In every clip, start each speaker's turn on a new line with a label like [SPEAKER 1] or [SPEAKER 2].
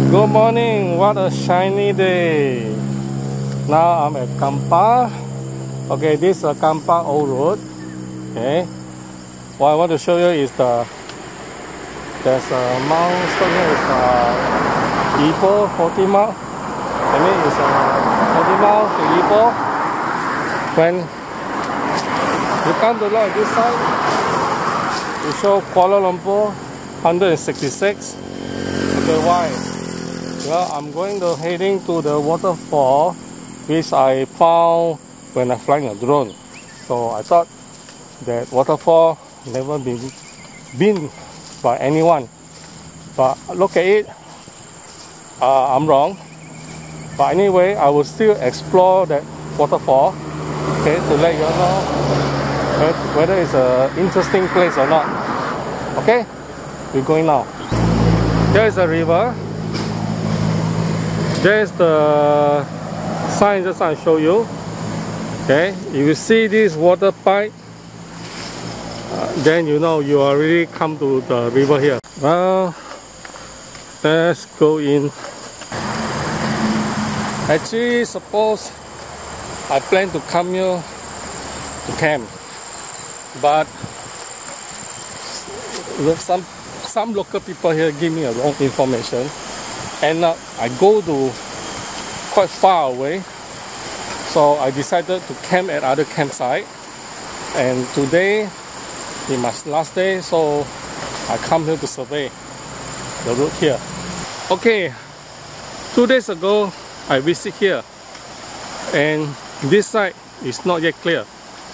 [SPEAKER 1] Good morning, what a shiny day. Now I'm at Kampar. Okay, this is a Kampar old road. Okay, what I want to show you is there's a mount here is Ipoh 40 mile. I mean it's 40 miles to Ipoh. When you come to look at this side, you show Kuala Lumpur 166. Okay, why? Well, I'm going to heading to the waterfall which I found when I'm flying a drone. So I thought that waterfall never been by anyone. But look at it, I'm wrong. But anyway, I will still explore that waterfall, okay, to let you know whether it's an interesting place or not. Okay, we're going now. There is a river. There's the sign just I show you. Okay, if you see this water pipe, then you know you already come to the river here. Well, let's go in. Actually, suppose I plan to come here to camp, but some local people here give me a wrong information, and I go to quite far away. So I decided to camp at other campsite, and today is my last day, so I come here to survey the route here. Okay, 2 days ago I visit here, and this side is not yet clear,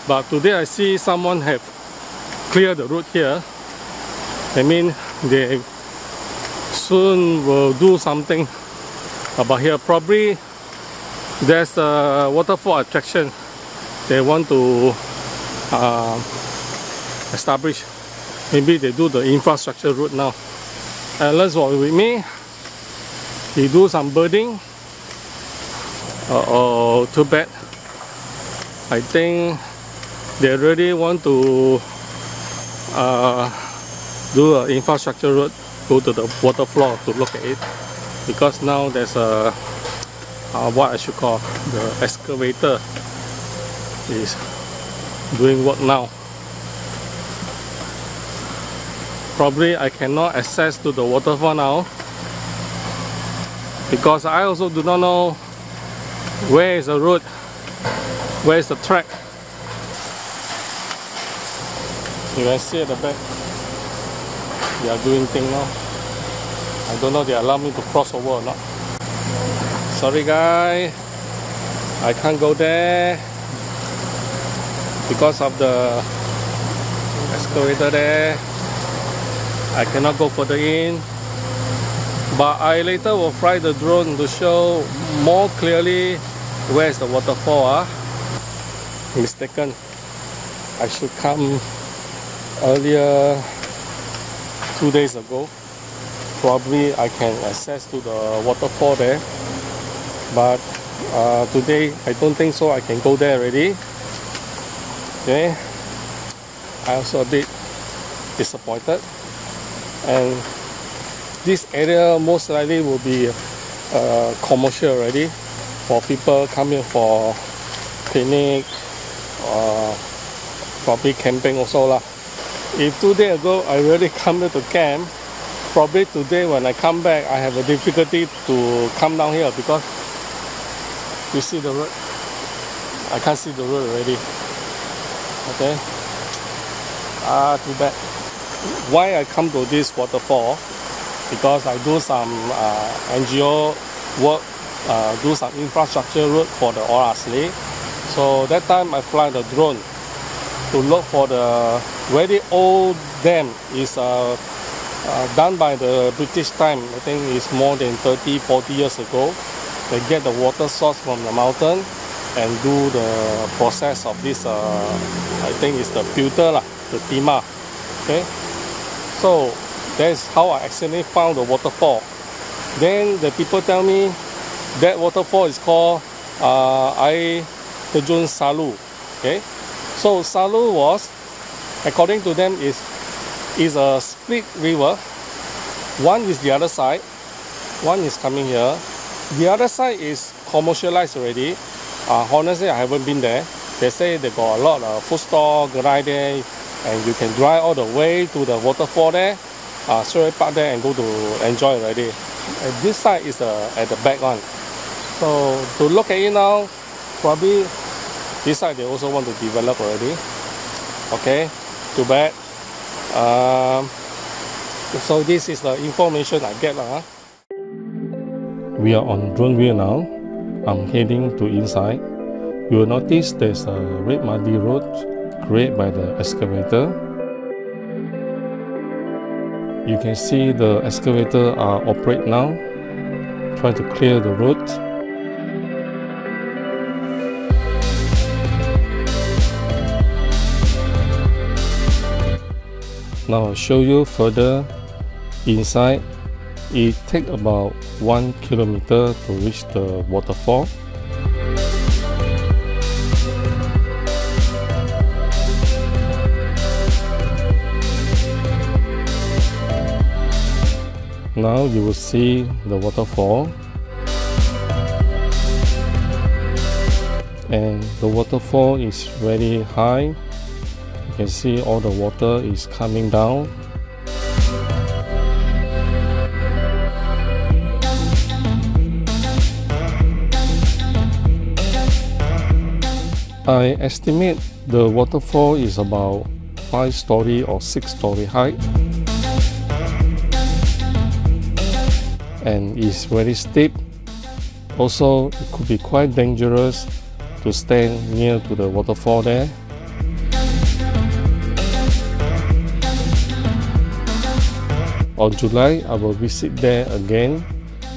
[SPEAKER 1] but today I see someone have cleared the route here. I mean they soon will do something about here. Probably there's a waterfall attraction they want to establish. Maybe they do the infrastructure route now. And let's walk with me. He do some birding. Oh, too bad. I think they really want to do an infrastructure route, go to the water floor to look at it, because now there's a what I should call the excavator is doing work now. Probably I cannot access to the waterfall now because I also do not know where is the route, where is the track. You can see at the back they are doing things now. I don't know if they allow me to cross over or not. Sorry guys, I can't go there because of the excavator there. I cannot go further in, but I later will fly the drone to show more clearly where is the waterfall. Mistaken, I should come earlier 2 days ago. Probably I can access to the waterfall there, but today I don't think so I can go there already. Okay, I also a bit disappointed, and this area most likely will be commercial already for people coming for picnic or probably camping also lah. If 2 days ago I really come here to camp, probably today when I come back I have a difficulty to come down here because you see the road. I can't see the road already. Okay. Too bad. Why I come to this waterfall? Because I do some NGO work, do some infrastructure route for the OLYMPUS. So that time I fly the drone to look for the very old dam. Is done by the British time. I think it's more than 30-40 years ago. They get the water source from the mountain and do the process of this. I think it's the filter lah, the tima. Okay, so that's how I accidentally found the waterfall. Then the people tell me that waterfall is called Terjun Salu. Okay, so Salu was, according to them, is a split river. One is the other side, One is coming here. The other side is commercialized already. Honestly, I haven't been there. They say they got a lot of food store, grind there, and you can drive all the way to the waterfall there. Straight park there and go to enjoy already. And this side is at the back one. So to look at it now, probably this side they also want to develop already. Okay, too bad. So this is the information I get lah. We are on drone view now. I'm heading to inside. You will notice there's a red muddy road created by the excavator. You can see the excavator are operate now. Try to clear the road. Now I'll show you further inside. It takes about 1 kilometer to reach the waterfall. Now you will see the waterfall, and the waterfall is very high. You can see all the water is coming down. I estimate the waterfall is about 5-story or 6-story height, and is very steep. Also, it could be quite dangerous to stand near to the waterfall there. On July, I will visit there again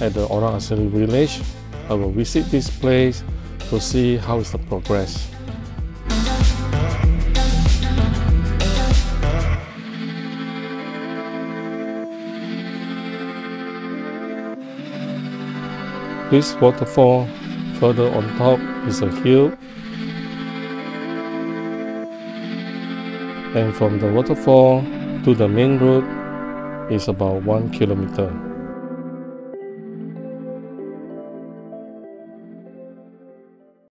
[SPEAKER 1] at the Orang Asli village. I will visit this place to see how is the progress. This waterfall, further on top is a hill, and from the waterfall to the main road is about 1 kilometer.